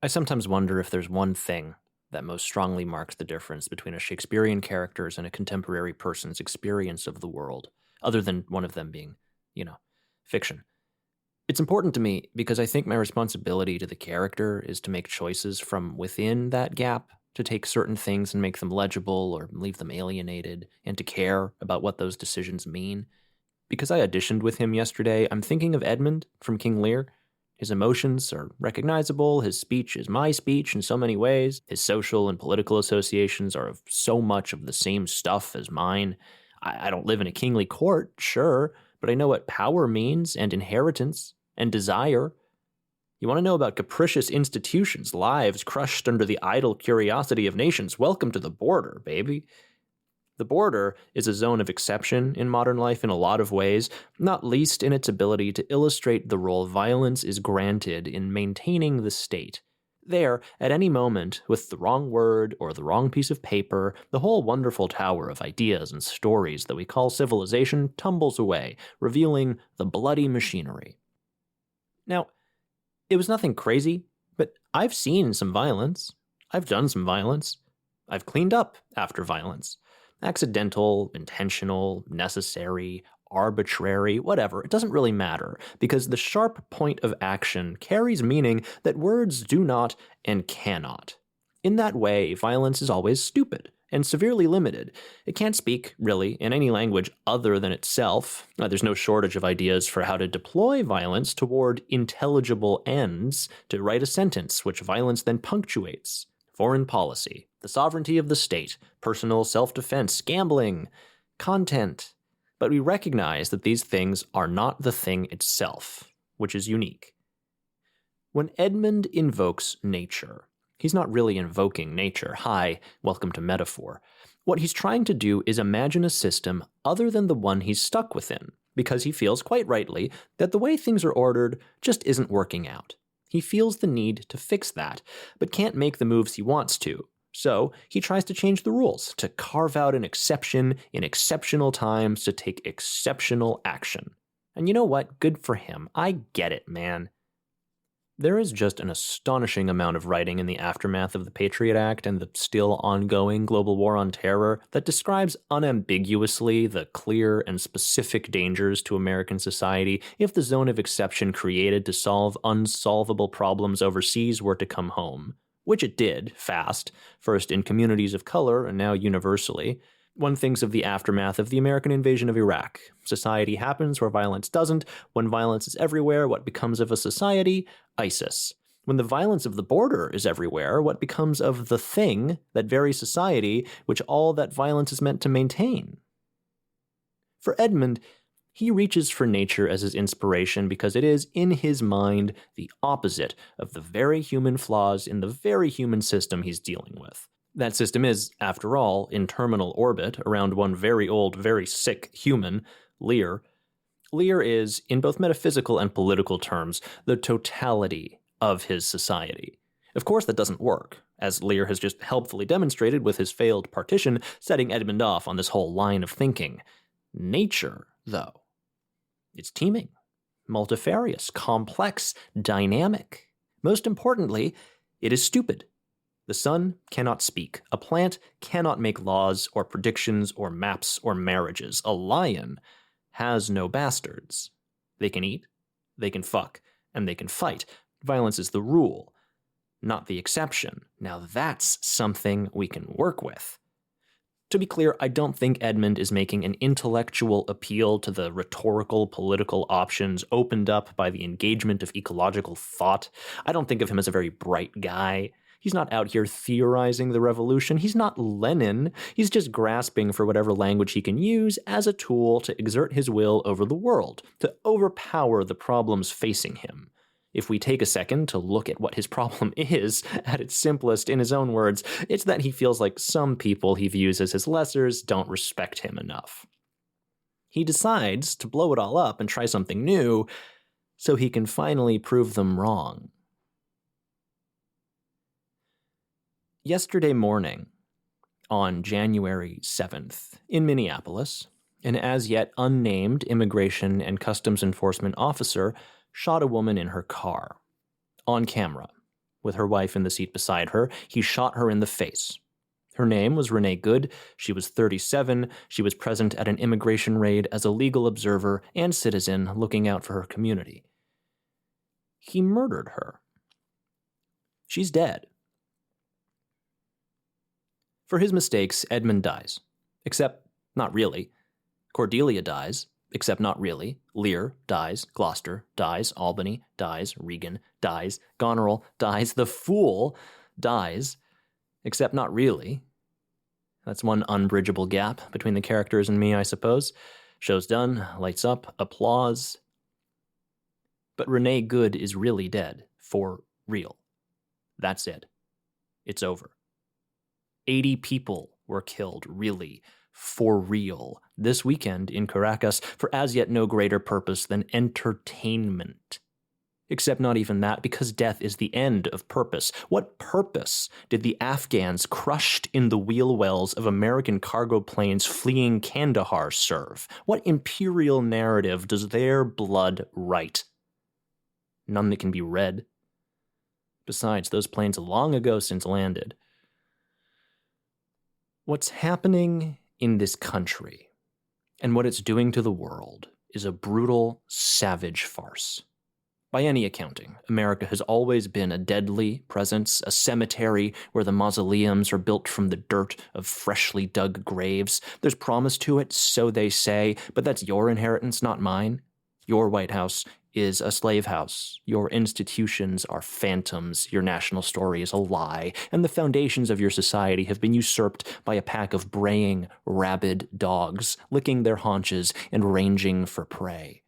I sometimes wonder if there's one thing that most strongly marks the difference between a Shakespearean character's and a contemporary person's experience of the world, other than one of them being, you know, fiction. It's important to me because I think my responsibility to the character is to make choices from within that gap, to take certain things and make them legible or leave them alienated, and to care about what those decisions mean. Because I auditioned with him yesterday, I'm thinking of Edmund from King Lear. His emotions are recognizable, his speech is my speech in so many ways, his social and political associations are of so much of the same stuff as mine. I don't live in a kingly court, sure, but I know what power means, and inheritance, and desire. You want to know about capricious institutions, lives crushed under the idle curiosity of nations? Welcome to the border, baby. The border is a zone of exception in modern life in a lot of ways, not least in its ability to illustrate the role violence is granted in maintaining the state. There, at any moment, with the wrong word or the wrong piece of paper, the whole wonderful tower of ideas and stories that we call civilization tumbles away, revealing the bloody machinery. Now, it was nothing crazy, but I've seen some violence. I've done some violence. I've cleaned up after violence. Accidental, intentional, necessary, arbitrary, whatever, it doesn't really matter, because the sharp point of action carries meaning that words do not and cannot. In that way, violence is always stupid and severely limited. It can't speak, really, in any language other than itself. There's no shortage of ideas for how to deploy violence toward intelligible ends, to write a sentence which violence then punctuates. Foreign policy, the sovereignty of the state, personal self-defense, gambling, content. But we recognize that these things are not the thing itself, which is unique. When Edmund invokes nature, he's not really invoking nature. Hi, welcome to metaphor. What he's trying to do is imagine a system other than the one he's stuck within, because he feels, quite rightly, that the way things are ordered just isn't working out. He feels the need to fix that, but can't make the moves he wants to. So he tries to change the rules, to carve out an exception in exceptional times to take exceptional action. And you know what? Good for him. I get it, man. There is just an astonishing amount of writing in the aftermath of the Patriot Act and the still ongoing global war on terror that describes unambiguously the clear and specific dangers to American society if the zone of exception created to solve unsolvable problems overseas were to come home. Which it did, fast, first in communities of color and now universally. One thinks of the aftermath of the American invasion of Iraq. Society happens where violence doesn't. When violence is everywhere, what becomes of a society? ISIS. When the violence of the border is everywhere, what becomes of the thing, that very society, which all that violence is meant to maintain? For Edmund, he reaches for nature as his inspiration because it is, in his mind, the opposite of the very human flaws in the very human system he's dealing with. That system is, after all, in terminal orbit around one very old, very sick human, Lear. Lear is, in both metaphysical and political terms, the totality of his society. Of course, that doesn't work, as Lear has just helpfully demonstrated with his failed partition, setting Edmund off on this whole line of thinking. Nature, though, it's teeming, multifarious, complex, dynamic. Most importantly, it is stupid. The sun cannot speak. A plant cannot make laws or predictions or maps or marriages. A lion has no bastards. They can eat, they can fuck, and they can fight. Violence is the rule, not the exception. Now that's something we can work with. To be clear, I don't think Edmund is making an intellectual appeal to the rhetorical political options opened up by the engagement of ecological thought. I don't think of him as a very bright guy. He's not out here theorizing the revolution. He's not Lenin. He's just grasping for whatever language he can use as a tool to exert his will over the world, to overpower the problems facing him. If we take a second to look at what his problem is, at its simplest, in his own words, it's that he feels like some people he views as his lessers don't respect him enough. He decides to blow it all up and try something new so he can finally prove them wrong. Yesterday morning, on January 7th, in Minneapolis, an as yet unnamed Immigration and Customs Enforcement officer shot a woman in her car, on camera. with her wife in the seat beside her, he shot her in the face. Her name was Renee Good. She was 37. She was present at an immigration raid as a legal observer and citizen looking out for her community. He murdered her. She's dead. For his mistakes, Edmund dies. Except, not really. Cordelia dies. Except not really. Lear dies. Gloucester dies. Albany dies. Regan dies. Goneril dies. The Fool dies. Except not really. That's one unbridgeable gap between the characters and me, I suppose. Show's done. Lights up. Applause. But Renee Good is really dead. For real. That's it. It's over. 80 people were killed, really, for real, this weekend in Caracas for as yet no greater purpose than entertainment. Except not even that, because death is the end of purpose. What purpose did the Afghans crushed in the wheel wells of American cargo planes fleeing Kandahar serve? What imperial narrative does their blood write? None that can be read. Besides, those planes long ago since landed. What's happening in this country and what it's doing to the world is a brutal, savage farce. By any accounting, America has always been a deadly presence, a cemetery where the mausoleums are built from the dirt of freshly dug graves. There's promise to it, so they say, but that's your inheritance, not mine. Your White House is a slave house. Your institutions are phantoms. Your national story is a lie. And the foundations of your society have been usurped by a pack of braying, rabid dogs, licking their haunches and ranging for prey.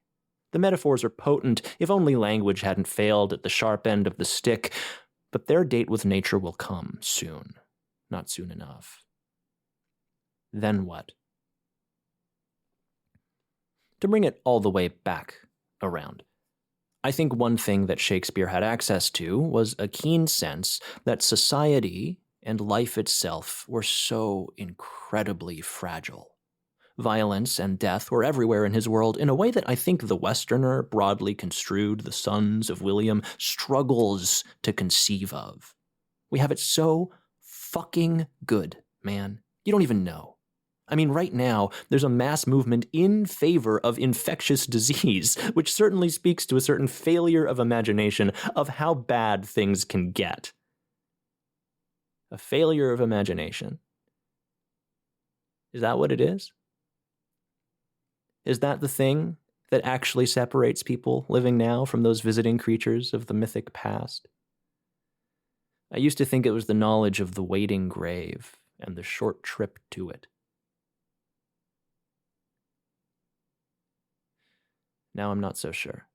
The metaphors are potent, if only language hadn't failed at the sharp end of the stick, but their date with nature will come soon. Not soon enough. Then what? To bring it all the way back around, I think one thing that Shakespeare had access to was a keen sense that society and life itself were so incredibly fragile. Violence and death were everywhere in his world in a way that I think the Westerner, broadly construed, the Sons of William, struggles to conceive of. We have it so fucking good, man. You don't even know. I mean, right now, there's a mass movement in favor of infectious disease, which certainly speaks to a certain failure of imagination of how bad things can get. A failure of imagination. Is that what it is? Is that the thing that actually separates people living now from those visiting creatures of the mythic past? I used to think it was the knowledge of the waiting grave and the short trip to it. Now I'm not so sure.